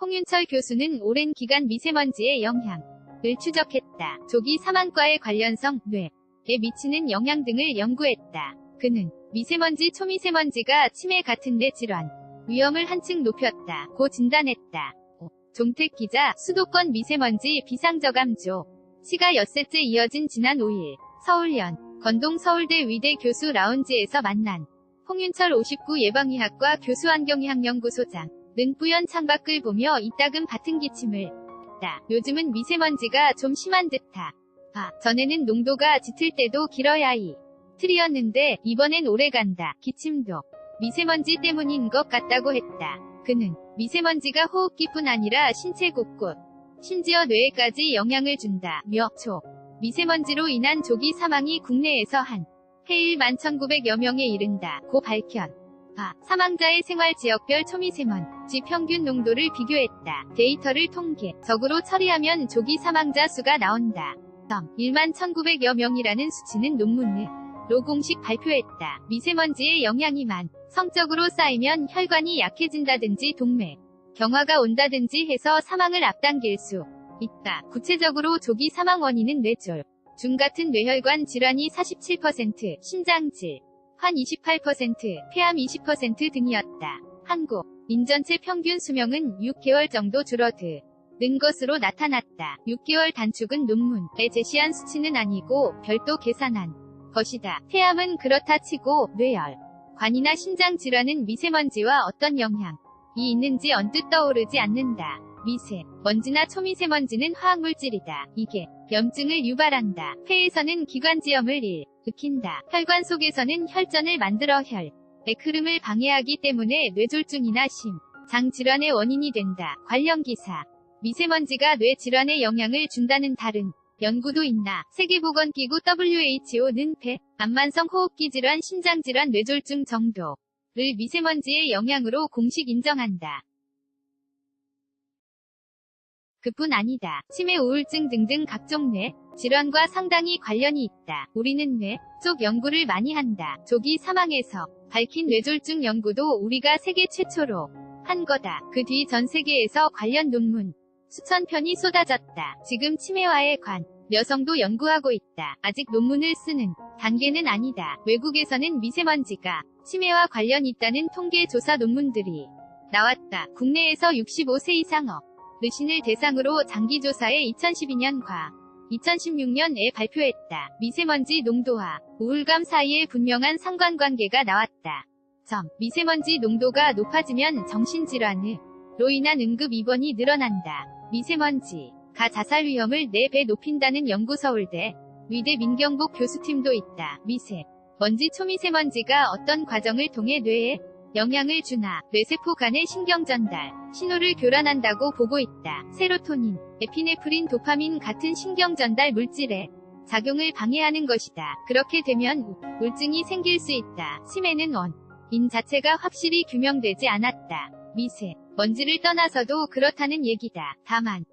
홍윤철 교수는 오랜 기간 미세먼지의 영향을 추적했다. 조기 사망과의 관련성, 뇌에 미치는 영향 등을 연구했다. 그는 미세먼지, 초미세먼지가 치매 같은 뇌 질환 위험을 한층 높였다 고 진단했다. 종택 기자, 수도권 미세먼지 비상저감조. 시가 엿새째 이어진 지난 5일 서울연 건동 서울대 위대 교수 라운지에서 만난 홍윤철 59 예방의학과 교수 환경의학연구소장 는 뿌연 창밖을 보며 이따금 같은 기침을 했다. 요즘은 미세먼지가 좀 심한 듯하. 전에는 농도가 짙을 때도 길어야 이틀이었는데 이번엔 오래간다. 기침도 미세먼지 때문인 것 같다고 했다. 그는 미세먼지가 호흡기뿐 아니라 신체 곳곳, 심지어 뇌에까지 영향을 준다며 미세먼지로 인한 조기 사망이 국내에서 한 해일 11,900여 명에 이른다고 밝혔다. 사망자의 생활 지역별 초미세먼지 평균 농도를 비교했다. 데이터를 통계적으로 처리하면 조기 사망자 수가 나온다. 11,900여 명이라는 수치는 논문으로 공식 발표했다. 미세먼지의 영향이 성적으로 쌓이면 혈관이 약해진다든지 동맥 경화가 온다든지 해서 사망을 앞당길 수 있다. 구체적으로 조기 사망 원인은 뇌졸중 같은 뇌혈관 질환이 47%, 심장질 한 28%, 폐암 20% 등이었다. 한국인 전체 평균 수명은 6개월 정도 줄어드는 것으로 나타났다. 6개월 단축은 논문에 제시한 수치는 아니고 별도 계산한 것이다. 폐암은 그렇다 치고 뇌혈관이나 심장질환은 미세먼지와 어떤 영향이 있는지 언뜻 떠오르지 않는다. 미세먼지나 초미세먼지는 화학물질이다. 이게 염증을 유발한다. 폐에서는 기관지염을 일으킨다. 혈관 속에서는 혈전을 만들어 혈의 흐름을 방해하기 때문에 뇌졸중이나 심장질환의 원인이 된다. 관련 기사. 미세먼지가 뇌질환에 영향을 준다는 다른 연구도 있나? 세계보건기구 WHO는 폐, 암만성 호흡기 질환, 심장질환, 뇌졸중 정도를 미세먼지의 영향으로 공식 인정한다. 그뿐 아니다. 치매, 우울증 등등 각종 뇌 질환과 상당히 관련이 있다. 우리는 뇌 쪽 연구를 많이 한다. 조기 사망에서 밝힌 뇌졸중 연구도 우리가 세계 최초로 한 거다. 그 뒤 전 세계에서 관련 논문 수천 편이 쏟아졌다. 지금 치매와의 관여성도 연구하고 있다. 아직 논문을 쓰는 단계는 아니다. 외국에서는 미세먼지가 치매와 관련 있다는 통계 조사 논문들이 나왔다. 국내에서 65세 이상 어르신을 대상으로 장기조사에 2012년 2016년에 발표했다. 미세먼지 농도와 우울감 사이에 분명한 상관관계가 나왔다. 미세먼지 농도가 높아지면 정신질환으로 인한 응급 입원이 늘어난다. 미세먼지가 자살 위험을 4배 높인다는 연구. 서울대 위대 민경복 교수팀도 있다. 미세먼지, 초미세먼지가 어떤 과정을 통해 뇌에 영향을 주나? 뇌세포 간의 신경전달 신호를 교란한다고 보고 있다. 세로토닌, 에피네프린, 도파민 같은 신경전달 물질의 작용을 방해하는 것이다. 그렇게 되면 우울증이 생길 수 있다. 치매는 원인 자체가 확실히 규명되지 않았다. 미세먼지를 떠나서도 그렇다는 얘기다. 다만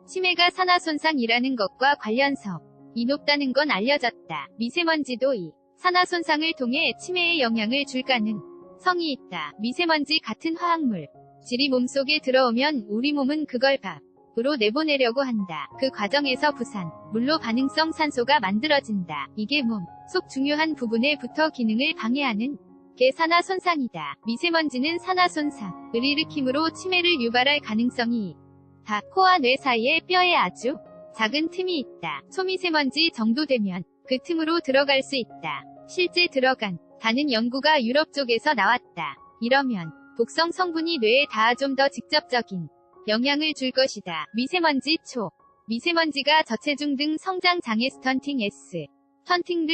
치매가 산화손상이라는 것과 관련성이 높다는 건 알려졌다. 미세먼지도 이 산화손상을 통해 치매에 영향을 줄 가능성이 있다. 미세먼지 같은 화학물질이 몸속에 들어오면 우리 몸은 그걸 밖으로 내보내려고 한다. 그 과정에서 부산물로 반응성 산소가 만들어진다. 이게 몸 속 중요한 부분에 붙어 기능을 방해하는 게 산화손상이다. 미세먼지는 산화손상을 일으키므로 치매를 유발할 가능성이 있다. 코와 뇌 사이에 뼈에 아주 작은 틈이 있다. 초미세먼지 정도 되면 그 틈으로 들어갈 수 있다. 실제 들어간다는 연구가 유럽 쪽에서 나왔다. 이러면 독성 성분이 뇌에 닿아 좀 더 직접적인 영향을 줄 것이다. 미세먼지, 미세먼지가 저체중 등 성장 장애, 스턴팅을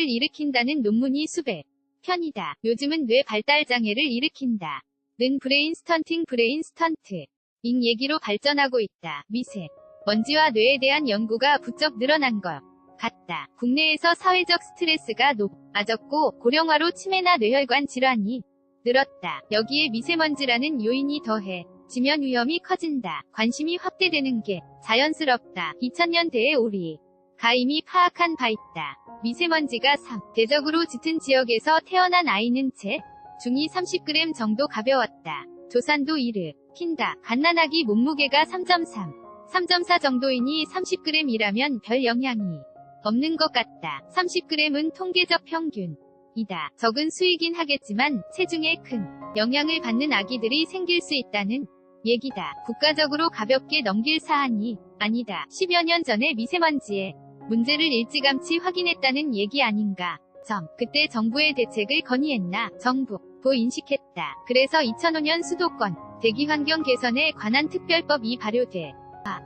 일으킨다는 논문이 수백 편이다. 요즘은 뇌 발달 장애를 일으킨다. 는 브레인 스턴트 인 얘기로 발전하고 있다. 미세먼지와 뇌에 대한 연구가 부쩍 늘어난 것 같다. 국내에서 사회적 스트레스가 높아졌고 고령화로 치매나 뇌혈관 질환이 늘었다. 여기에 미세먼지라는 요인이 더해지면 위험이 커진다. 관심이 확대되는 게 자연스럽다. 2000년대에 우리가 이미 파악한 바 있다. 미세먼지가 상대적으로 짙은 지역에서 태어난 아이는 체중이 30g 정도 가벼웠다. 조산도 일으킨다. 갓난아기 몸무게가 3.3, 3.4 정도이니 30g이라면 별 영향이 없는 것 같다. 30g은 통계적 평균이다. 적은 수이긴 하겠지만 체중에 큰 영향을 받는 아기들이 생길 수 있다는 얘기다. 국가적으로 가볍게 넘길 사안이 아니다. 10여 년 전에 미세먼지의 문제를 일찌감치 확인했다는 얘기 아닌가. 그때 정부의 대책을 건의했나. 정부도 인식했다. 그래서 2005년 수도권 대기환경 개선에 관한 특별법이 발효돼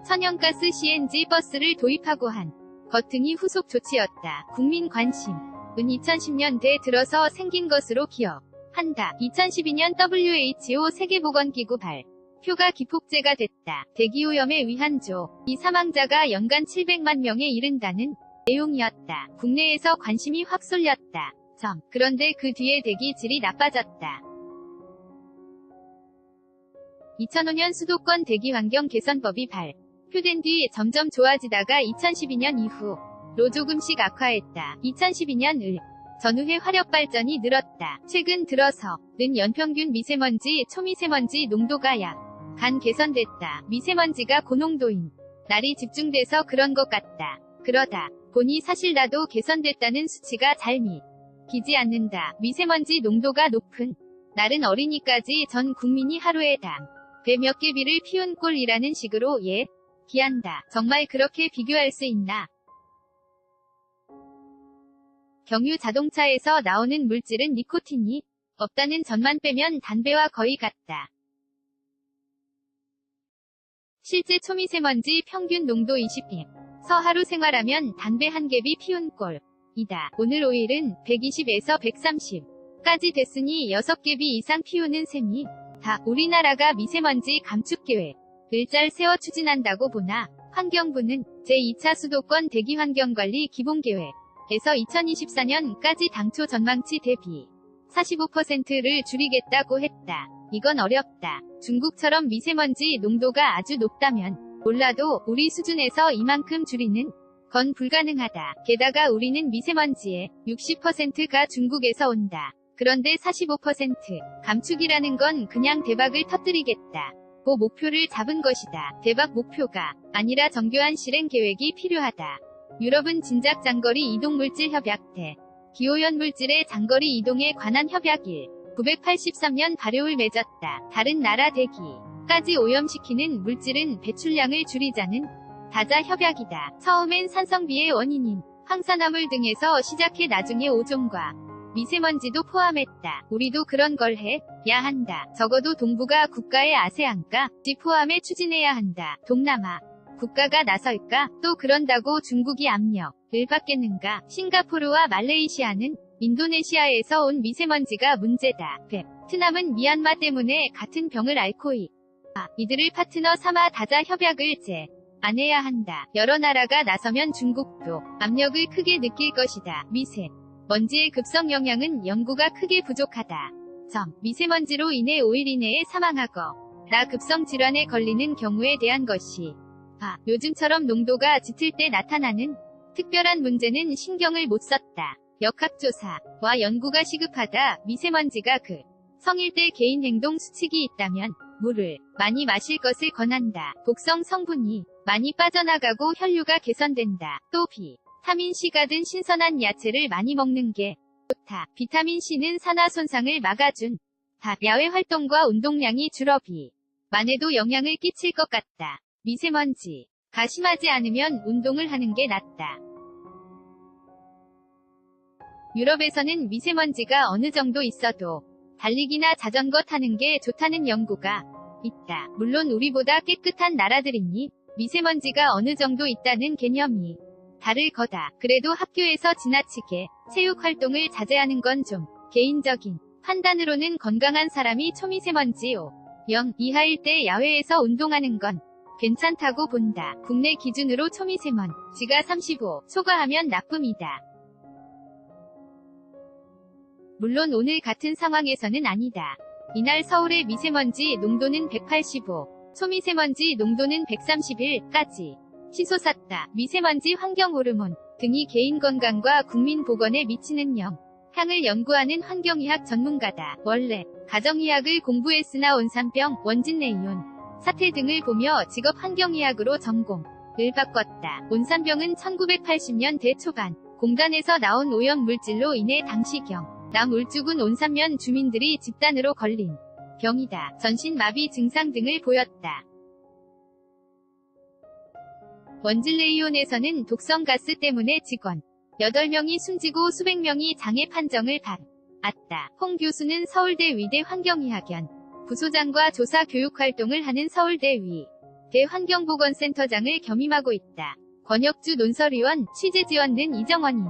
천연가스 CNG 버스를 도입하고 한 것 등이 후속 조치였다. 국민 관심은 2010년대 들어서 생긴 것으로 기억한다. 2012년 WHO 세계보건기구 발표가 기폭제가 됐다. 대기오염에 의한 이 사망자가 연간 700만 명에 이른다는 내용이었다. 국내에서 관심이 확 쏠렸다. 그런데 그 뒤에 대기 질이 나빠졌다. 2005년 수도권 대기환경 개선법이 발표된 뒤 점점 좋아지다가 2012년 이후로 조금씩 악화했다. 2012년 전후의 화력 발전이 늘었다. 최근 들어서는 연평균 미세먼지, 초미세먼지 농도가 약간 개선됐다. 미세먼지가 고농도인 날이 집중돼서 그런 것 같다. 그러다 보니 사실 나도 개선됐다는 수치가 잘 믿기지 않는다. 미세먼지 농도가 높은 날은 어린이까지 전 국민이 하루에 당 배 몇 개비를 피운 꼴이라는 식으로 얘기한다. 정말 그렇게 비교할 수 있나? 경유 자동차에서 나오는 물질은 니코틴이 없다는 전만 빼면 담배와 거의 같다. 실제 초미세먼지 평균 농도 20서 하루 생활하면 담배 한 개비 피운 꼴이다. 오늘 5일은 120에서 130까지 됐으니 6개비 이상 피우는 셈이 다. 우리나라가 미세먼지 감축 계획을 잘 세워 추진한다고 보나. 환경부는 제2차 수도권 대기환경관리 기본계획에서 2024년까지 당초 전망치 대비 45%를 줄이겠다고 했다. 이건 어렵다. 중국처럼 미세먼지 농도가 아주 높다면 몰라도 우리 수준에서 이만큼 줄이는 건 불가능하다. 게다가 우리는 미세먼지의 60%가 중국에서 온다. 그런데 45% 감축이라는 건 그냥 대박을 터뜨리겠다. 고 목표를 잡은 것이다. 대박 목표가 아니라 정교한 실행 계획이 필요하다. 유럽은 진작 장거리 이동물질 협약 기오연 물질의 장거리 이동에 관한 협약일 983년 발효를 맺었다. 다른 나라 대기까지 오염시키는 물질은 배출량을 줄이자는 다자 협약이다. 처음엔 산성비의 원인인 황산화물 등에서 시작해 나중에 오존과 미세먼지도 포함했다. 우리도 그런 걸 해야 한다. 적어도 동북아 국가의 아세안까지 포함해 추진해야 한다. 동남아 국가가 나설까? 또 그런다고 중국이 압력을 받겠는가? 싱가포르와 말레이시아는 인도네시아에서 온 미세먼지가 문제다. 베트남은 미얀마 때문에 같은 병을 앓고 이들을 파트너 삼아 다자 협약을 안해야 한다. 여러 나라가 나서면 중국도 압력을 크게 느낄 것이다. 미세먼지의 급성 영향은 연구가 크게 부족하다. 미세먼지로 인해 5일 이내에 사망하거나 급성 질환에 걸리는 경우에 대한 것이 요즘처럼 농도가 짙을 때 나타나는 특별한 문제는 신경을 못 썼다. 역학조사와 연구가 시급하다. 미세먼지가 성일 때 개인 행동 수칙이 있다면 물을 많이 마실 것을 권한다. 독성 성분이 많이 빠져나가고 혈류가 개선된다. 또 비타민C가 든 신선한 야채를 많이 먹는 게 좋다. 비타민C는 산화 손상을 막아준 야외 활동과 운동량이 줄어비만 해도 영향을 끼칠 것 같다. 미세먼지가 심하지 않으면 운동을 하는 게 낫다. 유럽에서는 미세먼지가 어느 정도 있어도 달리기나 자전거 타는 게 좋다는 연구가 있다. 물론 우리보다 깨끗한 나라들이니 미세먼지가 어느 정도 있다는 개념이 다를 거다. 그래도 학교에서 지나치게 체육 활동을 자제하는 건 좀 개인적인 판단으로는 건강한 사람이 초미세먼지 5.0 이하일 때 야외에서 운동하는 건 괜찮다고 본다. 국내 기준으로 초미세먼지가 35 초과하면 나쁨이다. 물론 오늘 같은 상황에서는 아니다. 이날 서울의 미세먼지 농도는 185, 초미세먼지 농도는 131까지 치솟았다. 미세먼지 환경 호르몬 등이 개인 건강과 국민 보건에 미치는 향을 연구하는 환경의학 전문가다. 원래 가정의학을 공부했으나 온산병, 원진레이온 사태 등을 보며 직업 환경의학으로 전공을 바꿨다. 온산병은 1980년대 초반 공단에서 나온 오염물질로 인해 당시경 남울주군 온산면 주민들이 집단으로 걸린 병이다. 전신마비 증상 등을 보였다. 원진레이온에서는 독성가스 때문에 직원 8명이 숨지고 수백 명이 장애 판정을 받았다. 홍 교수는 서울대 위대 환경의학연 부소장과 조사 교육활동을 하는 서울대 위대 환경보건센터장을 겸임하고 있다. 권혁주 논설위원, 취재지원은 이정원인.